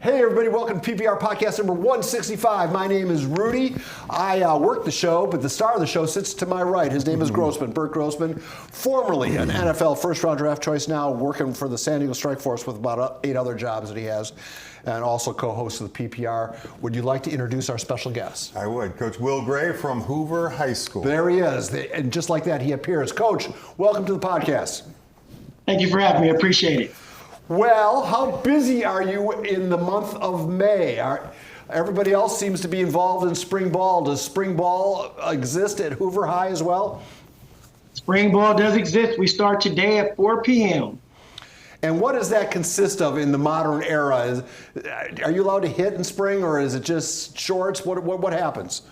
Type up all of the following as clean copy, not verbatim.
Hey everybody, welcome to PPR Podcast number 165. My name is Rudy. I work the show, but the star of the show sits to my right. His name is Grossman, Bert Grossman, formerly an NFL first-round draft choice, now working for the San Diego Strike Force with about 8 other jobs that he has, and also co-host of the PPR. Would you like to introduce our special guest? I would. Coach Will Gray from Hoover High School. There he is, and just like that, he appears. Coach, welcome to the podcast. Thank you for having me. I appreciate it. Well, how busy are you in the month of May? Everybody else seems to be involved in spring ball. Does spring ball exist at Hoover High as well? Spring ball does exist. We start today at 4 p.m. And what does that consist of in the modern era? Are you allowed to hit in spring, or is it just shorts? What happens?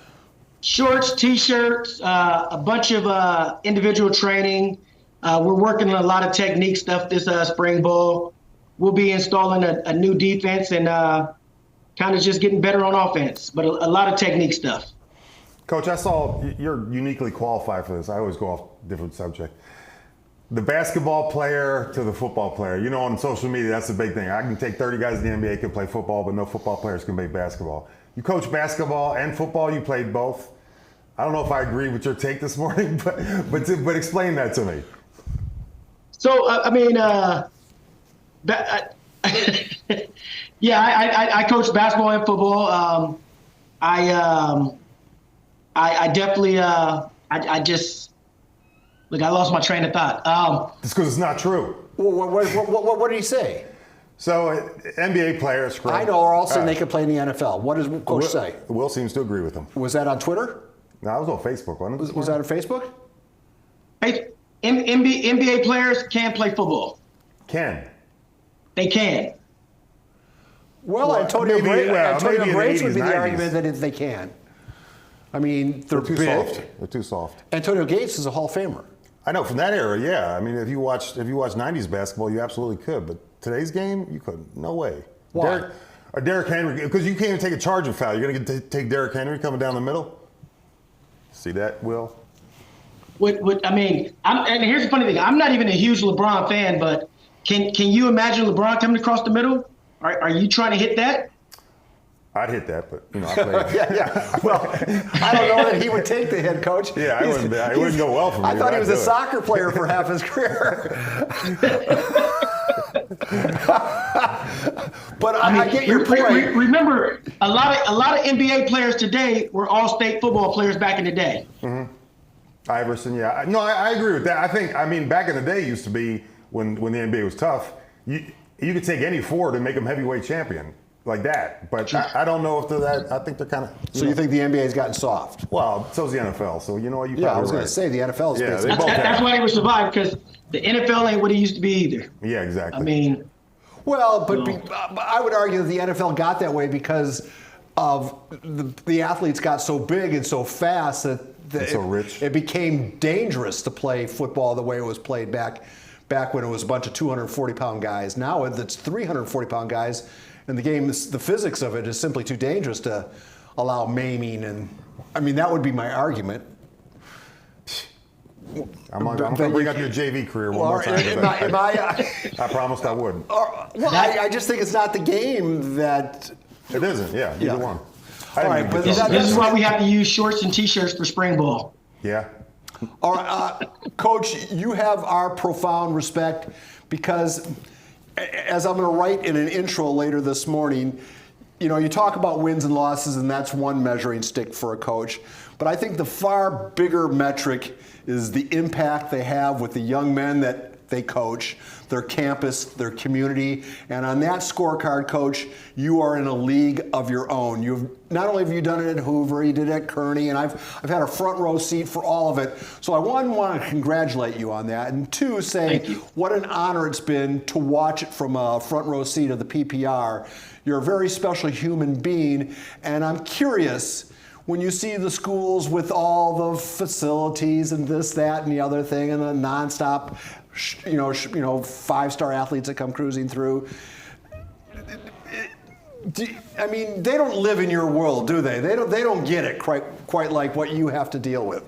Shorts, T-shirts, a bunch of individual training. We're working on a lot of technique stuff this spring ball. We'll be installing a new defense and kind of just getting better on offense, but a lot of technique stuff. Coach, I saw you're uniquely qualified for this. I always go off different subject. The basketball player to the football player. You know, on social media, that's the big thing. I can take 30 guys in the NBA can play football, but no football players can play basketball. You coach basketball and football. You played both. I don't know if I agree with your take this morning, but explain that to me. So, I coach basketball and football. I definitely, I lost my train of thought. It's because it's not true. What did he say? So, NBA players. I know, or all of a sudden they could play in the NFL. What does Coach say? Will seems to agree with him. Was that on Twitter? No, I was on Facebook, wasn't it? Was that on Facebook? NBA players can play football. Can. They can. Well, Antonio Grace would be the 90s. argument that they can. I mean, they're too big. soft. They're too soft. Antonio Gates is a Hall of Famer. I know, from that era, yeah. I mean, if you watch 90s basketball, you absolutely could. But today's game, you couldn't. No way. Why? Derrick Henry, because you can't even take a charging foul. You're going to take Derrick Henry coming down the middle? See that, Will? And here's the funny thing. I'm not even a huge LeBron fan, but can you imagine LeBron coming across the middle? Are you trying to hit that? I'd hit that, but I played. yeah. Well, I don't know that he would take the head, coach. Yeah, it wouldn't go well for me. I thought he was a soccer player for half his career. But I get your point. Remember, a lot of NBA players today were all-state football players back in the day. Mm-hmm. Iverson, yeah. No, I agree with that. I mean, back in the day, it used to be when the NBA was tough, you could take any forward and make them heavyweight champion like that. But I don't know if they're that. I think they're kind of. So you think the NBA's gotten soft? Well, so's the NFL. So you know what? I was going to say the NFL is basically. That's why they were survived, because the NFL ain't what it used to be either. Yeah, exactly. I mean. Well, but I would argue that the NFL got that way because of the athletes got so big and so fast that so rich. It became dangerous to play football the way it was played back when it was a bunch of 240-pound guys. Now it's 340-pound guys, and the game, the physics of it is simply too dangerous to allow maiming. And I mean, that would be my argument. I'm going to bring up your JV career one more time. I promised I wouldn't. I just think it's not the game that. It isn't, yeah. Either one. All right, but this is why we have to use shorts and T-shirts for spring ball. Yeah. All right, Coach, you have our profound respect because, as I'm going to write in an intro later this morning, you talk about wins and losses, and that's one measuring stick for a coach. But I think the far bigger metric is the impact they have with the young men that they coach, their campus, their community. And on that scorecard, Coach, you are in a league of your own. Not only have you done it at Hoover, you did it at Kearney, and I've had a front row seat for all of it. So I want to congratulate you on that. And two, say what an honor it's been to watch it from a front row seat of the PPR. You're a very special human being, and I'm curious, when you see the schools with all the facilities and this, that, and the other thing, and the nonstop, five-star athletes that come cruising through. I mean, they don't live in your world, do they? They don't get it quite like what you have to deal with.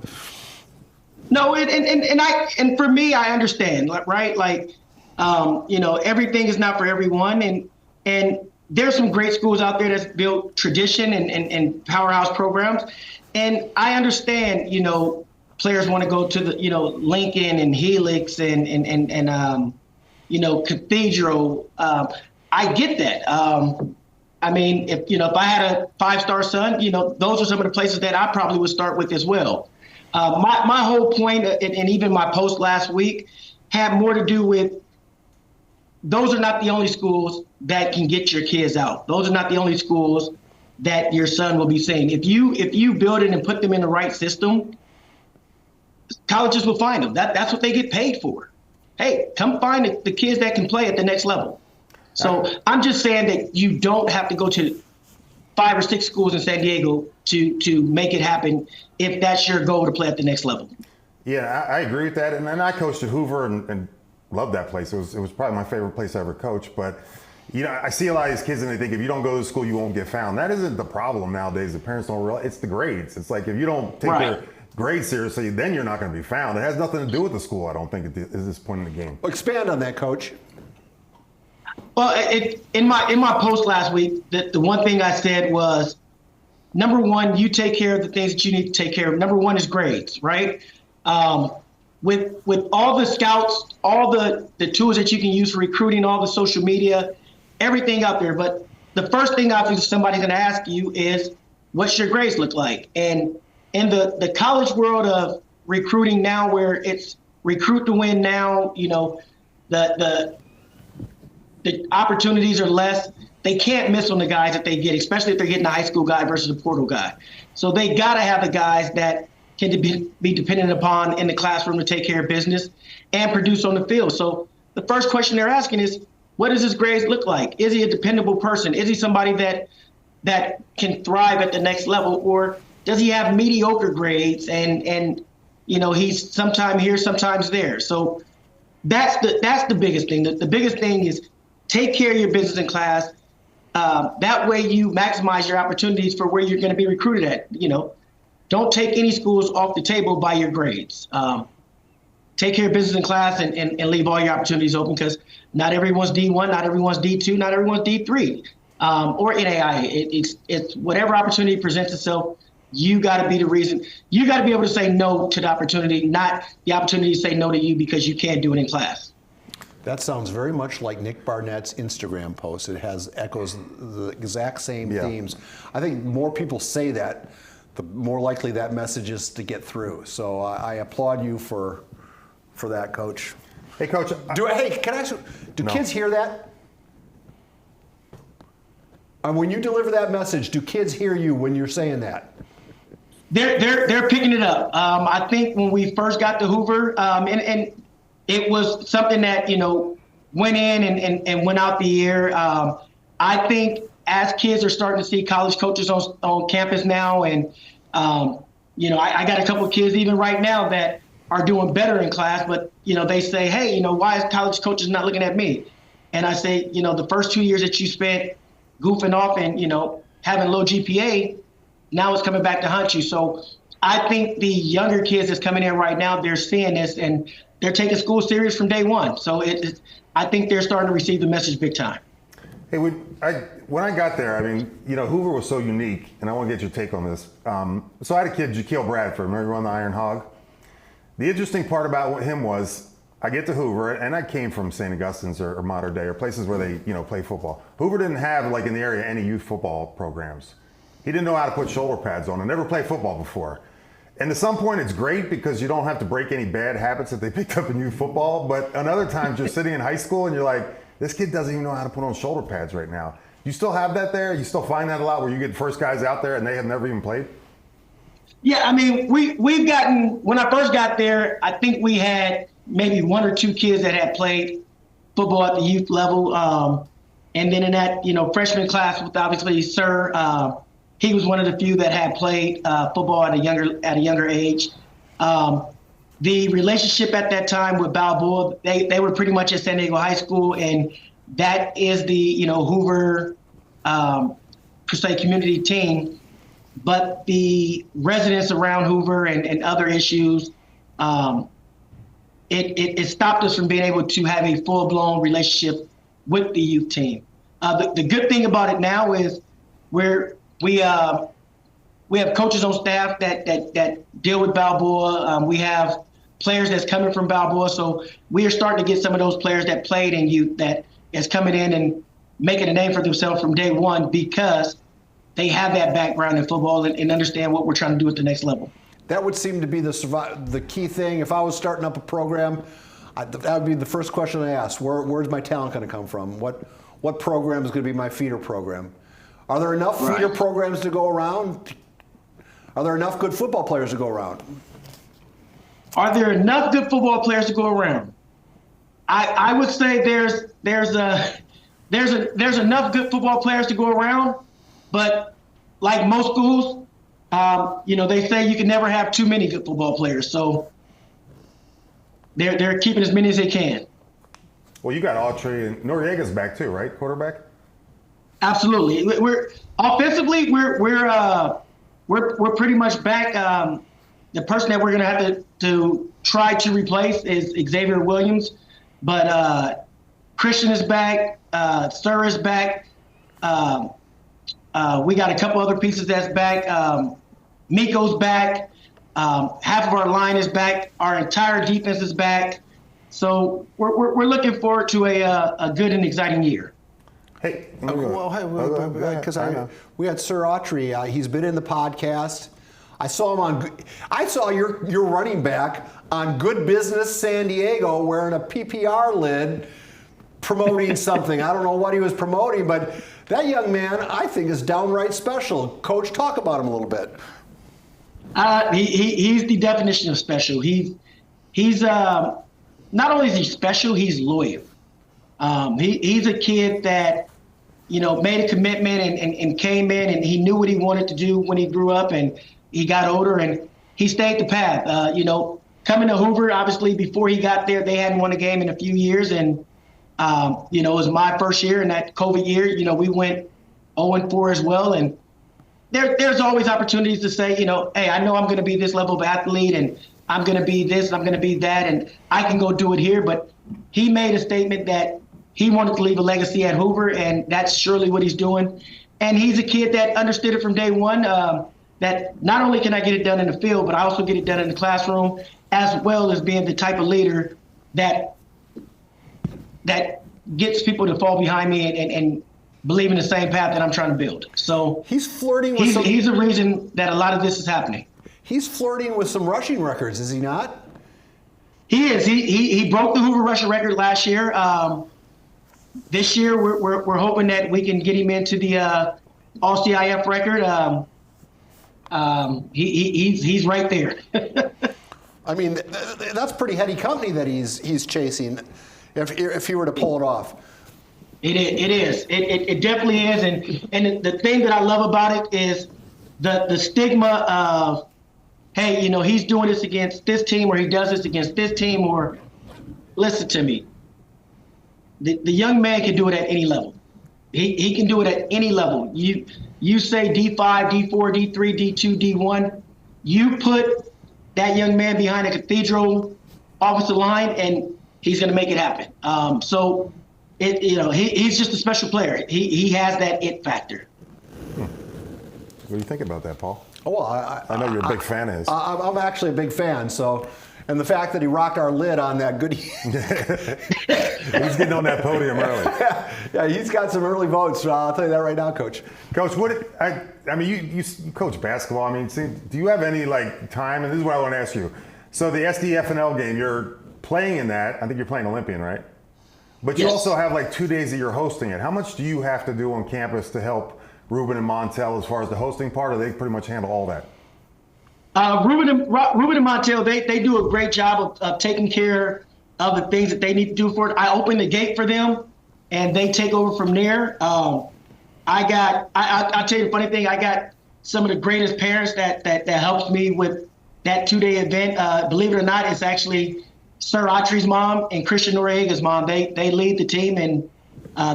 No, and for me, I understand, right? Like, everything is not for everyone, and there's some great schools out there that's built tradition and powerhouse programs. And I understand, players want to go to the, Lincoln and Helix and Cathedral. I get that. I mean, if I had a 5-star son, those are some of the places that I probably would start with as well. My whole point, and even my post last week, had more to do with those are not the only schools that can get your kids out. Those are not the only schools that your son will be seeing. If you build it and put them in the right system, colleges will find them. That's what they get paid for. Hey, come find the kids that can play at the next level. So I'm just saying that you don't have to go to 5 or 6 schools in San Diego to make it happen if that's your goal to play at the next level. Yeah, I agree with that. And I coached at Hoover and loved that place. It was probably my favorite place I ever coached. But, I see a lot of these kids and they think if you don't go to school, you won't get found. That isn't the problem nowadays. The parents don't realize it's the grades. It's like if you don't take your grades seriously, then you're not going to be found. It has nothing to do with the school, I don't think, at this point in the game. Expand on that, Coach. Well, in my post last week, the one thing I said was, number one, you take care of the things that you need to take care of. Number one is grades, right? With all the scouts, all the tools that you can use for recruiting, all the social media, everything out there. But the first thing obviously somebody's going to ask you is, what's your grades look like? And in the college world of recruiting now, where it's recruit to win now, the opportunities are less. They can't miss on the guys that they get, especially if they're getting a high school guy versus a portal guy. So they got to have the guys that can be dependent upon in the classroom to take care of business and produce on the field. So the first question they're asking is, what does his grades look like? Is he a dependable person? Is he somebody that can thrive at the next level? Or does he have mediocre grades and he's sometime here, sometimes there? So that's the biggest thing. The biggest thing is take care of your business in class. That way you maximize your opportunities for where you're going to be recruited at. Don't take any schools off the table by your grades. Take care of business in class and leave all your opportunities open, because not everyone's D1, not everyone's D2, not everyone's D3 or NAI. It's whatever opportunity presents itself. You got to be the reason. You got to be able to say no to the opportunity, not the opportunity to say no to you because you can't do it in class. That sounds very much like Nick Barnett's Instagram post. It echoes the exact same themes. I think more people say that, the more likely that message is to get through. So I applaud you for that, Coach. Hey, Coach. Can I ask you, do kids hear that? When you deliver that message, do kids hear you when you're saying that? They're picking it up. I think when we first got to Hoover, and it was something that went in and went out the air. I think as kids are starting to see college coaches on campus now, and I got a couple of kids even right now that are doing better in class, but they say, hey, why is college coaches not looking at me? And I say, the first 2 years that you spent goofing off and having low GPA, now it's coming back to haunt you. So I think the younger kids that's coming in right now, they're seeing this and they're taking school serious from day one. So I think they're starting to receive the message big time. Hey, when I got there, Hoover was so unique, and I want to get your take on this. So I had a kid, Jaquil Bradford, remember he won the Iron Hog? The interesting part about him was I get to Hoover, and I came from St. Augustine's or Mater Dei or places where they play football. Hoover didn't have, in the area, any youth football programs. He didn't know how to put shoulder pads on and never played football before. And at some point, it's great because you don't have to break any bad habits that they picked up in youth football. But another time, you're sitting in high school and you're like, this kid doesn't even know how to put on shoulder pads right now. You still have that there? You still find that a lot where you get first guys out there and they have never even played? Yeah, we've gotten, when I first got there, I think we had maybe 1 or 2 kids that had played football at the youth level. And then in that, freshman class with obviously Sir, he was one of the few that had played football at a younger age. The relationship at that time with Balboa, they were pretty much at San Diego High School, and that is the Hoover per se community team. But the residents around Hoover and other issues, it stopped us from being able to have a full-blown relationship with the youth team. The good thing about it now is we have coaches on staff that deal with Balboa. We have players that's coming from Balboa, so we are starting to get some of those players that played in youth that is coming in and making a name for themselves from day one because they have that background in football and understand what we're trying to do at the next level. That would seem to be the key thing. If I was starting up a program, that would be the first question I ask. Where's my talent going to come from? What program is going to be my feeder program? Are there enough feeder programs to go around? Are there enough good football players to go around? Are there enough good football players to go around? I would say there's enough good football players to go around, but like most schools, they say you can never have too many good football players. So they're keeping as many as they can. Well, you got Autry and Noriega's back too, right? Quarterback. Absolutely. We're offensively we're pretty much back. The person that we're going to have to try to replace is Xavier Williams, but Christian is back. Sir is back. We got a couple other pieces that's back. Miko's back. Half of our line is back. Our entire defense is back. So we're looking forward to a good and exciting year. Hey, Because we had Sir Autry. He's been in the podcast. I saw him I saw your running back on Good Business San Diego wearing a PPR lid, promoting something. I don't know what he was promoting, but that young man, I think, is downright special. Coach, talk about him a little bit. He's the definition of special. He's not only is he special, he's loyal. He's a kid that made a commitment and came in, and he knew what he wanted to do when he grew up, and he got older, and he stayed the path. Coming to Hoover, obviously, before he got there, they hadn't won a game in a few years, and it was my first year in that COVID year. We went 0-4 as well, and there's always opportunities to say, hey, I know I'm going to be this level of athlete, and I'm going to be this, and I'm going to be that, and I can go do it here. But he made a statement that he wanted to leave a legacy at Hoover, and that's surely what he's doing. And he's a kid that understood it from day one, that not only can I get it done in the field, but I also get it done in the classroom, as well as being the type of leader that gets people to fall behind me and believe in the same path that I'm trying to build. So he's flirting with he's the reason that a lot of this is happening. He's flirting with some rushing records, is he not? He is. He broke the Hoover rushing record last year. This year, we're hoping that we can get him into the All-CIF record. He's right there. I mean, that's pretty heady company that he's chasing. If he were to pull it off, it is. It definitely is. And the thing that I love about it is the stigma of, hey, he's doing this against this team, or he does this against this team, or listen to me. The young man can do it at any level. He can do it at any level. You say D5, D4, D3, D2, D1. You put that young man behind a cathedral offensive line, and he's going to make it happen. So he's just a special player. He has that it factor. What do you think about that, Paul? Oh, well, I know you're a big fan of his. I'm actually a big fan. So, and the fact that he rocked our lid on that good. He's getting on that podium early. Yeah, he's got some early votes. I'll tell you that right now, Coach. Coach, you coach basketball. Do you have any time? And this is what I want to ask you. So the SDFNL game, you're playing in that. I think you're playing Olympian, right? But you also have 2 days that you're hosting it. How much do you have to do on campus to help Ruben and Montel as far as the hosting part, or they pretty much handle all that? Ruben and Montel, they do a great job of taking care of the things that they need to do for it. I open the gate for them, and they take over from there. I'll tell you the funny thing. I got some of the greatest parents that helps me with that 2-day event. Believe it or not, it's actually Sir Autry's mom and Christian Noriega's mom. They lead the team, and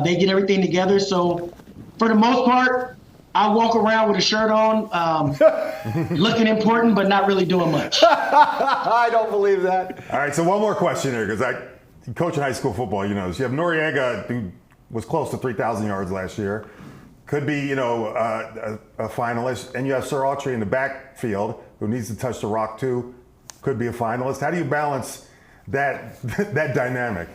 they get everything together. So for the most part, I walk around with a shirt on, looking important, but not really doing much. I don't believe that. All right, so one more question here, because coaching high school football, so you have Noriega, who was close to 3,000 yards last year. Could be, a finalist. And you have Sir Autry in the backfield who needs to touch the rock too. Could be a finalist. How do you balance that dynamic?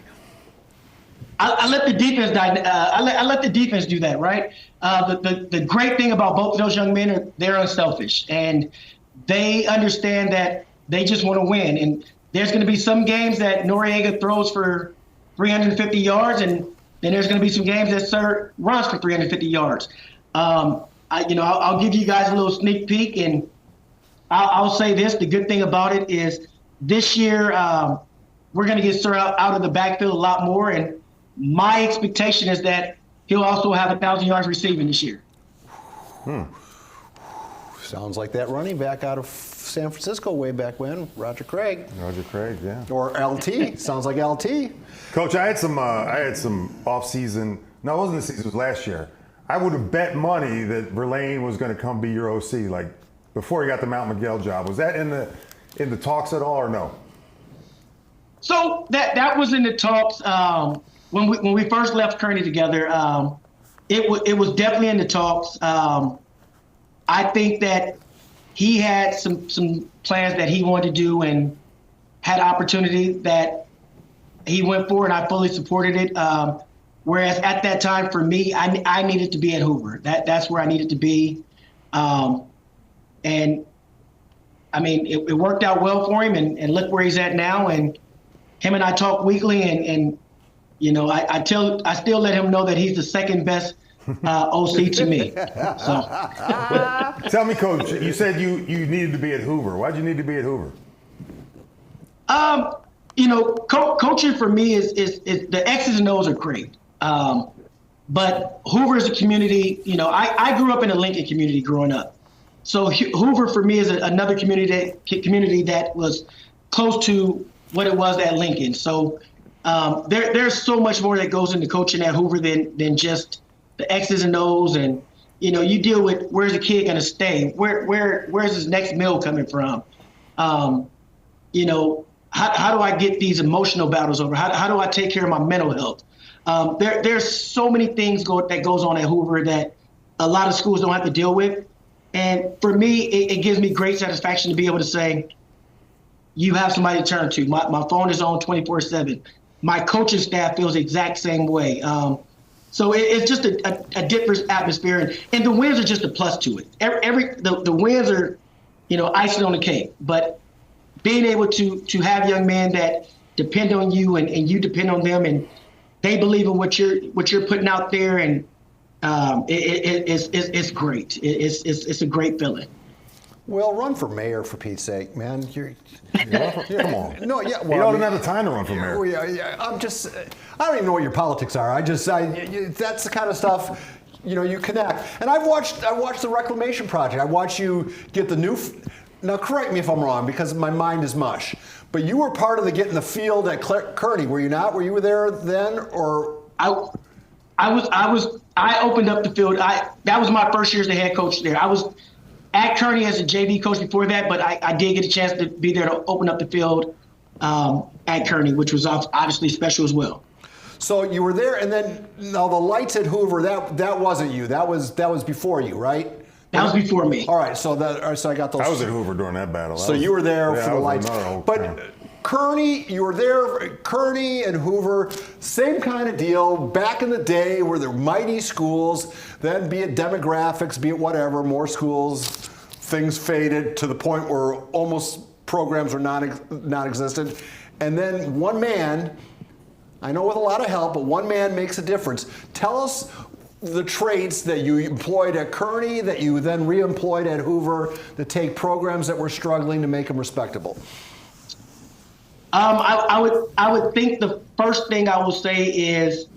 I let the defense. I let the defense do that, right? The great thing about both of those young men are they're unselfish and they understand that they just want to win. And there's going to be some games that Noriega throws for 350 yards, and then there's going to be some games that Sir runs for 350 yards. I'll give you guys a little sneak peek, and I'll say this: the good thing about it is this year we're going to get Sir out of the backfield a lot more, and my expectation is that he'll also have 1,000 yards receiving this year. Sounds like that running back out of San Francisco way back when, Roger Craig. Roger Craig, yeah. Or LT. Sounds like LT. Coach, I had some off-season. No, it wasn't this season. It was last year. I would have bet money that Verlaine was going to come be your OC, like before he got the Mount Miguel job. Was that in the talks at all, or no? So that was in the talks when we first left Kearney together. It was definitely in the talks. I think that he had some plans that he wanted to do and had opportunity that he went for, and I fully supported it. Whereas at that time, for me, I needed to be at Hoover. That's where I needed to be. And I mean, it worked out well for him, and look where he's at now. And him and I talk weekly, and I still let him know that he's the second best OC to me. So. Tell me, Coach, you said you needed to be at Hoover. Why'd you need to be at Hoover? Coaching for me is the X's and O's are great. But Hoover is a community, I grew up in a Lincoln community growing up. So Hoover for me is another community that was close to what it was at Lincoln. So there's so much more that goes into coaching at Hoover than just the X's and O's, and you deal with where's the kid going to stay, where's his next meal coming from, how do I get these emotional battles over? How do I take care of my mental health? There's so many things that goes on at Hoover that a lot of schools don't have to deal with, and for me, it gives me great satisfaction to be able to say, you have somebody to turn to. My phone is on 24/7. My coaching staff feels the exact same way. So it's just a different atmosphere, and the wins are just a plus to it. The wins are, icing on the cake. But being able to have young men that depend on you and you depend on them, and they believe in what you're putting out there, and it's great. It's a great feeling. Well, run for mayor, for Pete's sake, man. Come on. No, yeah. Well, you don't have the time to run for mayor. I don't even know what your politics are. That's the kind of stuff, you connect. And I watched the Reclamation Project. I watched you get the new. Now, correct me if I'm wrong, because my mind is mush. But you were part of the getting the field at Kearney, were you not? Were you there then, or? I opened up the field. That was my first year as the head coach there. I was at Kearney as a JV coach before that, but I did get a chance to be there to open up the field at Kearney, which was obviously special as well. So you were there, and then now the lights at Hoover, that wasn't you. That was before you, right? That was before me. All right, so I got those. I was at Hoover during that battle. So you were there for the lights. But Kearney, you were there, Kearney and Hoover, same kind of deal. Back in the day where they're mighty schools, then be it demographics, be it whatever, more schools, things faded to the point where almost programs were non-existent. And then one man, I know with a lot of help, but one man makes a difference. Tell us the traits that you employed at Kearney that you then re-employed at Hoover to take programs that were struggling to make them respectable. I would think the first thing I will say is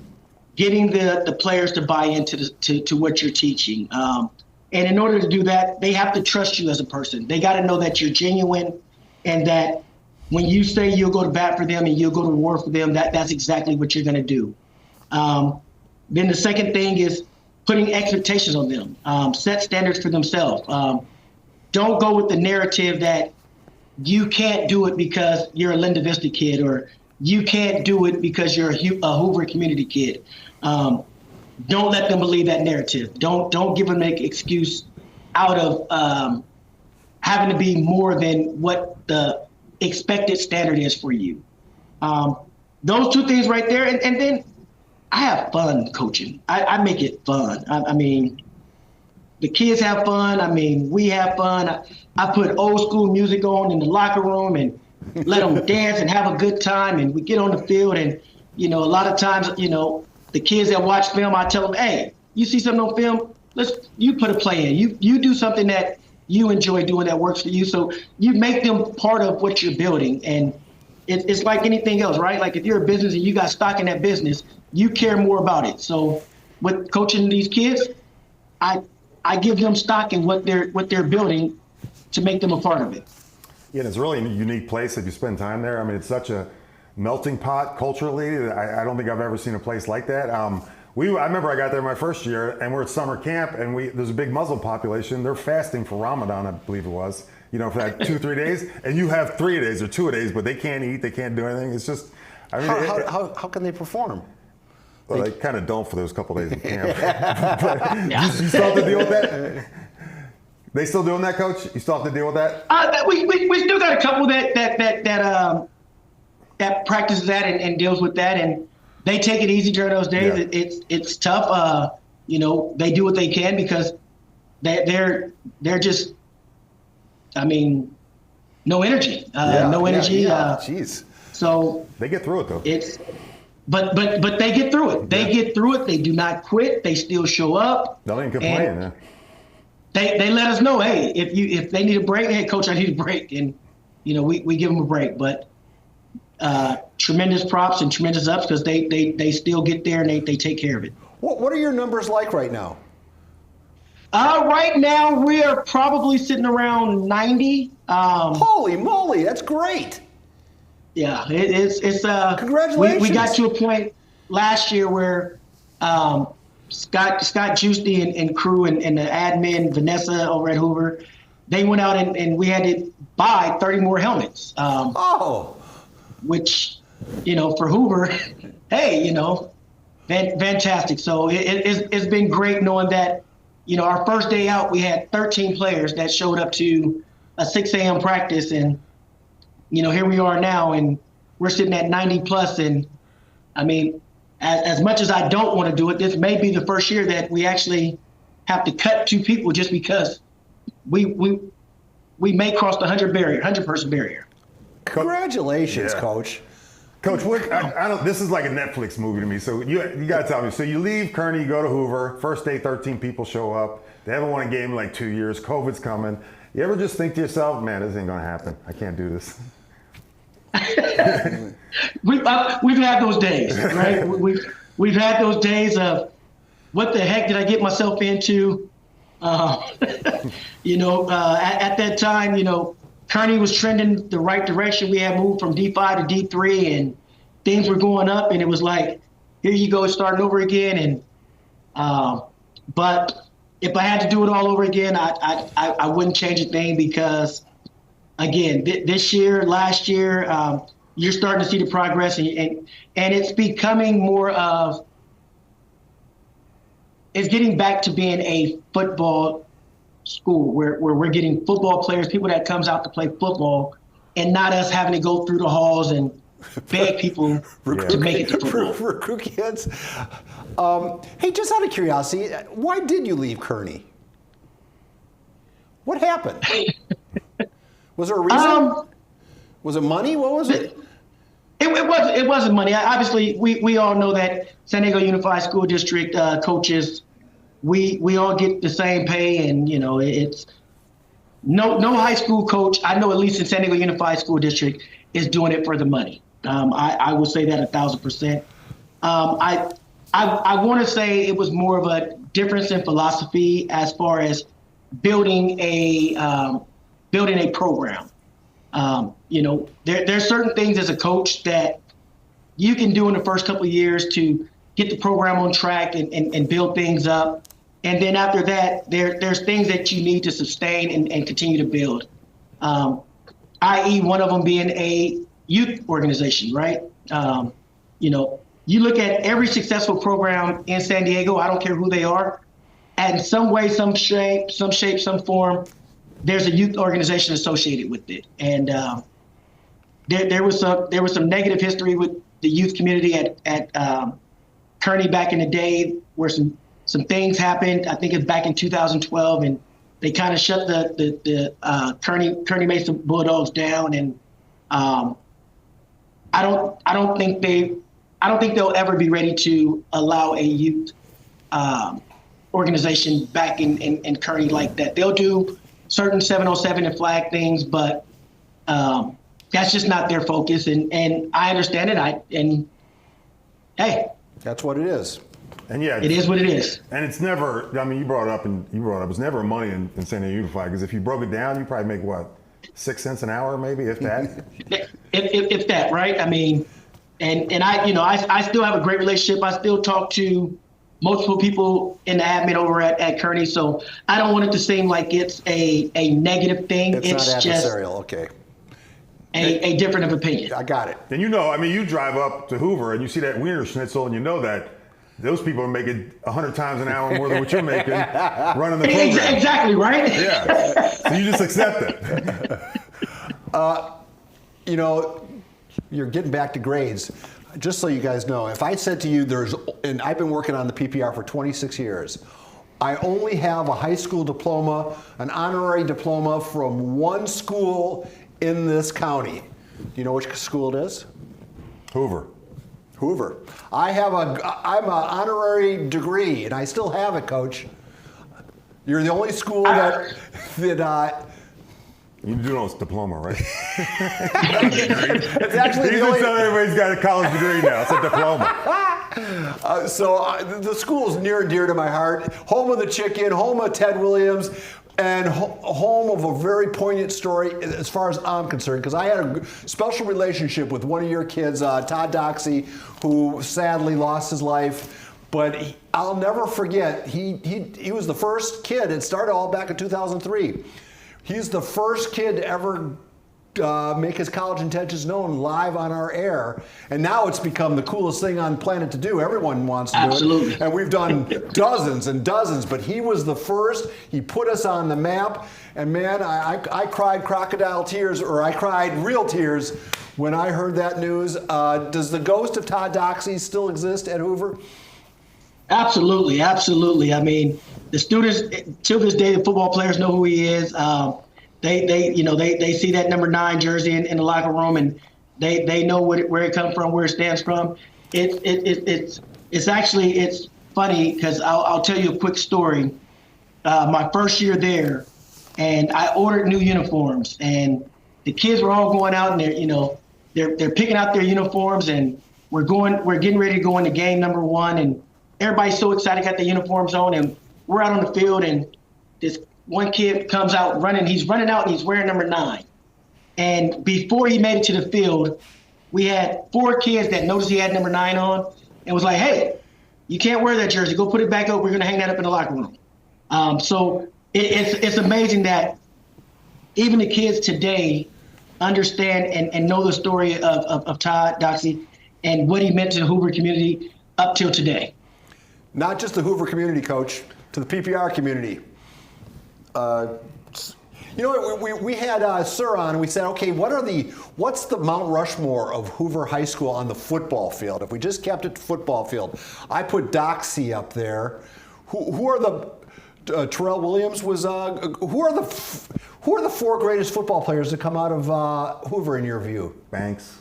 getting the players to buy into to what you're teaching. And in order to do that, they have to trust you as a person. They got to know that you're genuine, and that when you say you'll go to bat for them and you'll go to war for them, that's exactly what you're going to do. Then the second thing is putting expectations on them. Set standards for themselves. Don't go with the narrative that you can't do it because you're a Linda Vista kid, or you can't do it because you're a Hoover community kid. Don't let them believe that narrative. Don't give them an excuse out of having to be more than what the expected standard is for you. Those two things right there. And then I have fun coaching. I make it fun. I mean, the kids have fun. I mean, we have fun. I put old school music on in the locker room and let them dance and have a good time. And we get on the field and, a lot of times, the kids that watch film, I tell them, hey, you see something on film? You put a play in. You do something that you enjoy doing that works for you. So you make them part of what you're building. And it's like anything else, right? Like if you're a business and you got stock in that business, you care more about it. So with coaching these kids, I give them stock in what they're building to make them a part of it. Yeah, and it's really a unique place if you spend time there. I mean, it's such a melting pot culturally. I don't think I've ever seen a place like that. I remember I got there my first year, and we're at summer camp, and there's a big Muslim population. They're fasting for Ramadan, I believe it was, for that 2-3 days, and you have 3 days or 2 days, but they can't eat, they can't do anything. It's just, I mean, how can they perform? Well, they kind of don't for those couple days of camp. But you still have to deal with that? They still doing that, Coach? You still have to deal with that? We still got a couple that practices that and deals with that, and they take it easy during those days. Yeah. It's tough. They do what they can because they're just, I mean, no energy. No energy. Jeez. So they get through it though. But they get through it. They get through it. They do not quit. They still show up. Don't even complain. Yeah. They let us know, hey, if they need a break, hey, Coach, I need a break, and we give them a break. But tremendous props and tremendous ups because they still get there and they take care of it. What are your numbers like right now? Right now we are probably sitting around 90. Holy moly, that's great. Yeah, it's congratulations. We got to a point last year where Scott Giusti and crew and the admin Vanessa over at Hoover, they went out and we had to buy 30 more helmets. Which, for Hoover, hey, fantastic. So it's been great knowing that, our first day out we had 13 players that showed up to a 6 a.m. practice, and here we are now, and we're sitting at 90 plus. And I mean, as much as I don't want to do it, this may be the first year that we actually have to cut 2 people just because we may cross the 100-person barrier. Congratulations, Coach. Coach, I don't. This is like a Netflix movie to me. So you got to tell me. So you leave Kearney, you go to Hoover. First day, 13 people show up. They haven't won a game in like 2 years. COVID's coming. You ever just think to yourself, man, this ain't gonna happen. I can't do this. We've had those days, right? We've had those days of what the heck did I get myself into? At that time, Kearney was trending the right direction. We had moved from D5 to D3, and things were going up. And it was like, here you go, starting over again. And but if I had to do it all over again, I wouldn't change a thing because, again, this year, last year, you're starting to see the progress, and it's becoming more of, it's getting back to being a football school where we're getting football players, people that comes out to play football, and not us having to go through the halls and beg people to make it to football. Recruit kids. Hey, just out of curiosity, why did you leave Kearney? What happened? Was there a reason? Was it money? What was it? It wasn't money. Obviously, we all know that San Diego Unified School District coaches, we all get the same pay, and it's no high school coach, I know at least in San Diego Unified School District, is doing it for the money. I would say that 1,000%. I want to say it was more of a difference in philosophy as far as building a program. There's certain things as a coach that you can do in the first couple of years to get the program on track and build things up. And then after that, there's things that you need to sustain and continue to build, i.e. one of them being a youth organization, right? you look at every successful program in San Diego, I don't care who they are, and in some way, some shape, some form, there's a youth organization associated with it. And there was some negative history with the youth community at Kearney back in the day, where some things happened. I think it's back in 2012, and they kind of shut the Kearney Mesa Bulldogs down. And I don't think they'll ever be ready to allow a youth organization back in Kearney like that. They'll do certain 707 and flag things, but that's just not their focus. And I understand it. Hey, that's what it is. And yeah, it is what it is. And it's never, I mean, you brought up, it's never money in San Diego Unified, because if you broke it down, you probably make what, 6 cents an hour, maybe, if that? if that, right? I mean, and I still have a great relationship. I still talk to multiple people in the admin over at Kearney, so I don't want it to seem like it's a negative thing. It's not just adversarial, okay. A different of opinion. I got it. And you drive up to Hoover and you see that Wiener Schnitzel, and you know that those people are making 100 times an hour more than what you're making running the program. Exactly, right? Yeah. So you just accept it. You're getting back to grades. Just so you guys know, if I said to you and I've been working on the PPR for 26 years, I only have a high school diploma, an honorary diploma from one school in this county. Do you know which school it is? Hoover. I'm an honorary degree, and I still have it, Coach. You're the only school that you do know it's diploma, right? It's actually the only. Everybody's got a college degree now. It's a diploma. The school is near and dear to my heart. Home of the chicken, home of Ted Williams, and home of a very poignant story as far as I'm concerned, because I had a special relationship with one of your kids, Todd Doxey, who sadly lost his life. But I'll never forget, he was the first kid. It started all back in 2003. He's the first kid to ever make his college intentions known live on our air. And now it's become the coolest thing on the planet to do. Everyone wants to do it. And we've done dozens and dozens, but he was the first. He put us on the map. And man, I cried crocodile tears, or I cried real tears when I heard that news. Does the ghost of Todd Doxey still exist at Hoover? Absolutely. I mean, the students, till this day, the football players know who he is. They see that number 9 jersey in the locker room, and they know where it comes from, where it stands from. It's funny, because I'll tell you a quick story. My first year there, and I ordered new uniforms, and the kids were all going out, and they're picking out their uniforms, and we're getting ready to go into game number 1, and everybody's so excited, got their uniforms on, and we're out on the field, and this one kid comes out running. He's running out, and he's wearing number 9. And before he made it to the field, we had 4 kids that noticed he had number 9 on and was like, hey, you can't wear that jersey. Go put it back up. We're going to hang that up in the locker room. So it's amazing that even the kids today understand and know the story of Todd Doxey and what he meant to the Hoover community up till today. Not just the Hoover community, Coach, to the PPR community. We had Sir on, and we said, okay, what's the Mount Rushmore of Hoover High School on the football field? If we just kept it to football field, I put Doxey up there. Who are the Terrell Williams was? Who are the 4 greatest football players to come out of Hoover in your view? Banks.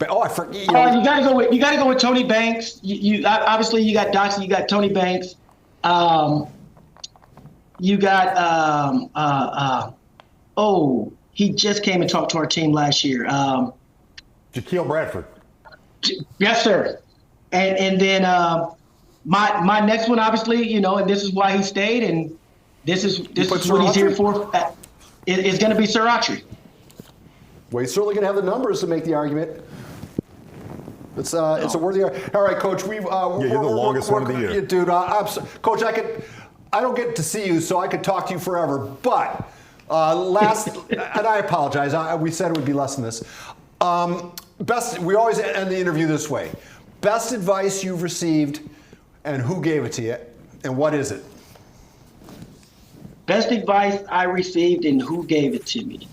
I forget. You got to go with Tony Banks. You obviously you got Doxey, you got Tony Banks. You got he just came and talked to our team last year. Jaquil Bradford. Yes, sir. And then my next one, obviously, and this is why he stayed, and this is what he's here for. It's going to be Sir Autry. Well, he's certainly going to have the numbers to make the argument. It's a worthy. All right, Coach. You're the longest one of the year, dude. Coach, I don't get to see you, so I could talk to you forever. But and I apologize. We said it would be less than this. We always end the interview this way. best advice you've received, and who gave it to you, and what is it? Best advice I received and who gave it to me.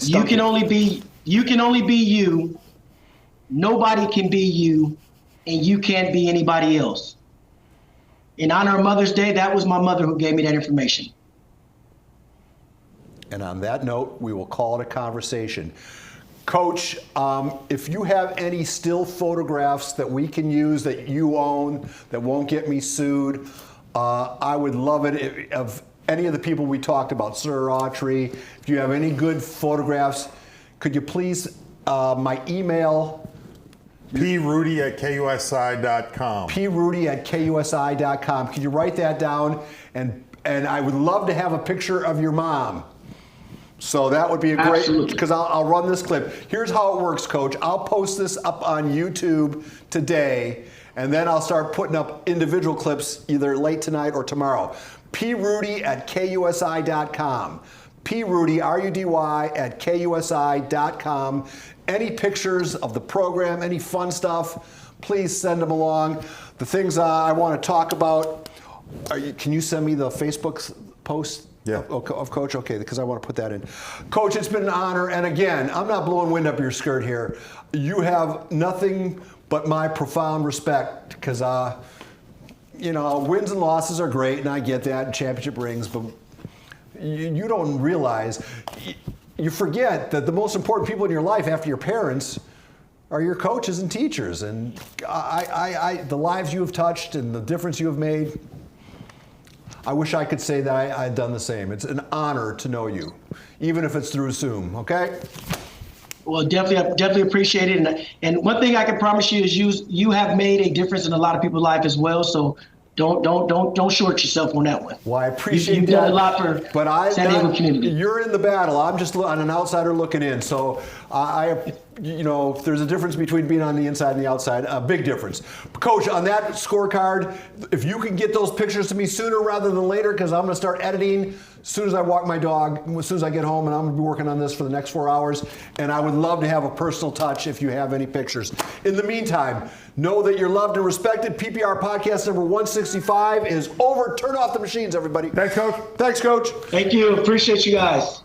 You can only be you. Nobody can be you, and you can't be anybody else. In honor of Mother's Day, that was my mother who gave me that information. And on that note, we will call it a conversation. Coach, if you have any still photographs that we can use that you own that won't get me sued, I would love it. Of any of the people we talked about, Sir Autry, if you have any good photographs, could you please, my email, prudy@kusi.com. prudy@kusi.com. Could you write that down? And I would love to have a picture of your mom. So that would be a great, because I'll run this clip. Here's how it works, Coach. I'll post this up on YouTube today, and then I'll start putting up individual clips either late tonight or tomorrow. prudy@kusi.com. prudy, R-U-D-Y, @kusi.com. Any pictures of the program, any fun stuff, please send them along. The things I want to talk about, can you send me the Facebook post? Yeah. Of Coach? Okay, because I want to put that in. Coach, it's been an honor. And again, I'm not blowing wind up your skirt here. You have nothing but my profound respect because, wins and losses are great, and I get that, and championship rings, but you don't realize, you forget that the most important people in your life after your parents are your coaches and teachers. And the lives you have touched and the difference you have made, I wish I could say that I had done the same. It's an honor to know you, even if it's through Zoom, okay? Well, definitely appreciate it. And one thing I can promise you is you have made a difference in a lot of people's life as well. So don't short yourself on that one. Well, I appreciate You've that. done a lot for San Diego community. You're in the battle. I'm just an outsider looking in. So there's a difference between being on the inside and the outside. A big difference. Coach, on that scorecard, if you can get those pictures to me sooner rather than later, because I'm going to start editing as soon as I walk my dog, as soon as I get home, and I'm going to be working on this for the next 4 hours. And I would love to have a personal touch if you have any pictures. In the meantime, know that you're loved and respected. PPR Podcast number 165 is over. Turn off the machines, everybody. Thanks, Coach. Thanks, Coach. Thank you. Appreciate you guys.